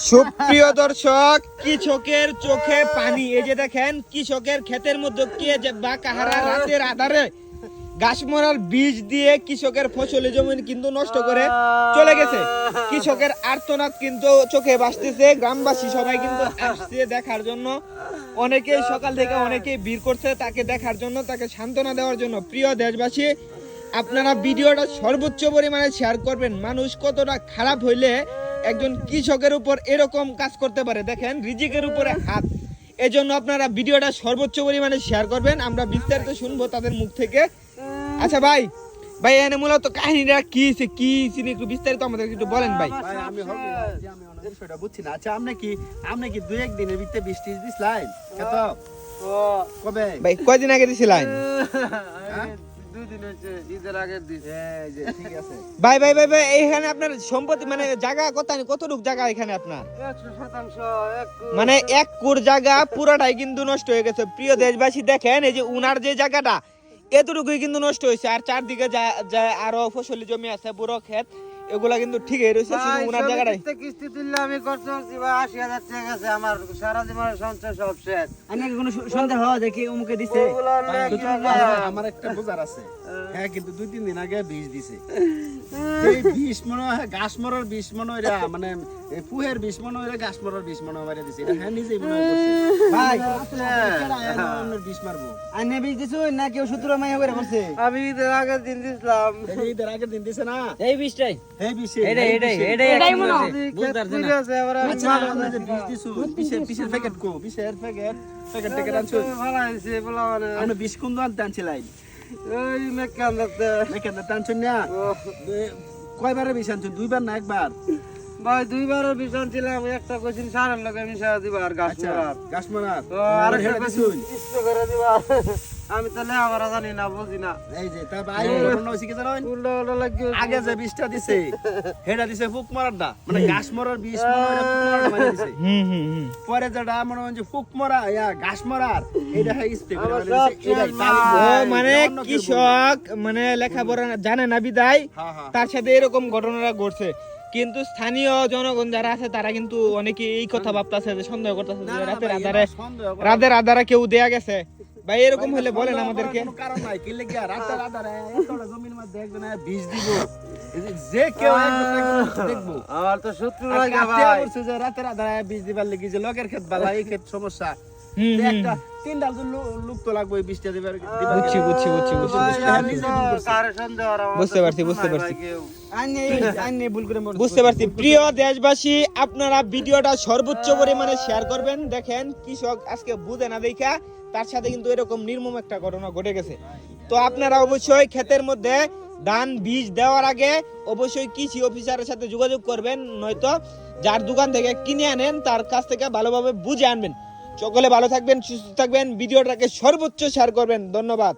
সুপ্রিয় দর্শক, কৃষকের চোখে পানি। এই যে দেখেন, কৃষকের ক্ষেতের মধ্যে কে যে বা কাহারা রাতের আধারে ঘাস মরার বীজ দিয়ে কৃষকের ফসলি জমি কিন্তু নষ্ট করে চলে গেছে। কৃষকের আর্তনাদ কিন্তু চোখে ভাসতেছে। গ্রামবাসী সবাই কিন্তু আসছে দেখার জন্য। অনেকেই সকাল থেকে অনেকেই ভিড় করছে তাকে দেখার জন্য, তাকে সান্ত্বনা দেওয়ার জন্য। প্রিয় দেশবাসী, আপনারা ভিডিওটা সর্বোচ্চ পরিমাণে শেয়ার করবেন। মানুষ কতটা খারাপ হইলে একজন কৃষকের উপর এরকম কাজ করতে পারে। দেখেন, রিজিকের উপরে হাত। এজন্য আপনারা ভিডিওটা সর্বোচ্চ পরিমাণে শেয়ার করবেন। আমরা বিস্তারিত শুনবো তাদের মুখ থেকে। আচ্ছা ভাই, এখানে মূলত কাহিনীটা কি চিনি একটু বিস্তারিত আমাদের একটু বলেন ভাই। আমি বিষয়টা বুঝছি না। আচ্ছা, আপনি কি দুই একদিনের ভিতরে বৃষ্টি দিছিলেন? কত কবে ভাই কয়দিন আগে দিছিলেন? ভাই এখানে আপনার সম্পত্তি মানে জায়গা কতটুকু জায়গা এখানে আপনার? 100% মানে 1 কোর জায়গা পুরোটাই কিন্তু নষ্ট হয়ে গেছে। প্রিয় দেশবাসী, দেখেন এই যে উনার যে জায়গাটা এতটুকুই কিন্তু নষ্ট হয়েছে। আর চারদিকে আরো ফসলি জমি আছে, বুড়ো ক্ষেত, এগুলা কিন্তু ঠিকই রয়েছে। শুধু উনার জায়গাটাই কিস্তি দিলে আমি খরচ করছি ভাই 80,000 টাকা গেছে আমার। সারা জীবনের সঞ্চয় সব শেষ। আমি কোনো সন্দেহ দেখি অমুকে দিছে। আমার একটা বোঝার আছে। হ্যাঁ, কিন্তু 2-3 দিন আগে বীজ দিছে। এই বীজ মনে হয় ঘাস মরার বীজ মনে হয়, মানে ফুহের বীজ মনে হয়, ঘাস মরার বীজ মনে হয় দিছে। এটা হ্যাঁ নিজেই মনে করছে। ভাই অন্যের বীজ মারবো। আইনে বীজ দিছো না কেউ সূত্র মাইয়া করে করছে? আমি ঈদের আগের দিন দিছিলাম। ঈদের আগের দিন দিছে না? এই বীজটাই এই বীজ এটাই মনে হয় বুঝতার না। আচ্ছা, আমরা যে বীজ দিছো পিসের প্যাকেট কো? পিসের প্যাকেট থেকে আনছো? ভালো হইছে বলা মানে। আমরা বীজ কোন দোকান থেকে আনছিলাই? ওই মেকানদাতে। মেকানদাতে আনছো না? কয়বারে বীজ আনছো? 2 বার না 1 বার? ভাই 2 বারও বীজ আনছিলাম। একটা কইছিন সারের লগে মিশা দিবা আর ঘাস মারার। ঘাস মারার আর একটা কইছিন স্প্রে করে দিবা। আমি তাহলে আমার জানি না, বুঝি না। এই যে তা ভাই ঘটনা হইছে কি জানেন? উল্টো লাগিও। আগে যে বীজটা দিছে হেডা দিছে ফুক মারারটা, মানে ঘাস মারার বীজ মারা দিছে। পরে যেটা মনে হয় যে ফুক মারা ঘাস মারার এটা স্প্রে করে দিছে। এটাই মানে কৃষক মানে লেখাপড়া জানে না বিদায় তার সাথে এরকম ঘটনাটা ঘটছে। কিন্তু স্থানীয় জনগণ যারা আছে তারা কিন্তু অনেকে এই কথা ভাবতেছে, যে সন্দেহ করতেছে যে রাতের আধারে কেউ দেয়া গেছে। ভাই এরকম হলে বলেন আমাদেরকে। কোনো কারণ নাই কি লাগি রাতের আধারে এতটা জমির মধ্যে একজন বীজ দিব, যে কেউ একজন দেখবো। আমার তো শত্রু লাগে ভাই। বলছে যে রাতের আধারে বীজ দিবার লাগি, যে লোকের ক্ষেত বালা, এই ক্ষেত সমস্যা। একটা 3 ডাল লোক তো লাগবে এই বীজটা দিবার। বুঝছি বুঝতে পারছি। প্রিয় দেশবাসী, আপনারা ভিডিওটা সর্বোচ্চ পরিমাণে শেয়ার করবেন। দেখেন, কৃষক আজকে বুঝে না দেখা তার সাথে কিন্তু এরকম নির্মম একটা ঘটনা ঘটে গেছে। তো আপনারা অবশ্যই ক্ষেতের মধ্যে ধান বীজ দেওয়ার আগে অবশ্যই কৃষি অফিসারের সাথে যোগাযোগ করবেন, নয়তো যার দোকান থেকে কিনে আনেন তার কাছ থেকে ভালোভাবে বুঝে আনবেন। সকলে ভালো থাকবেন, সুস্থ থাকবেন। ভিডিওটাকে সর্বোচ্চ শেয়ার করবেন। ধন্যবাদ।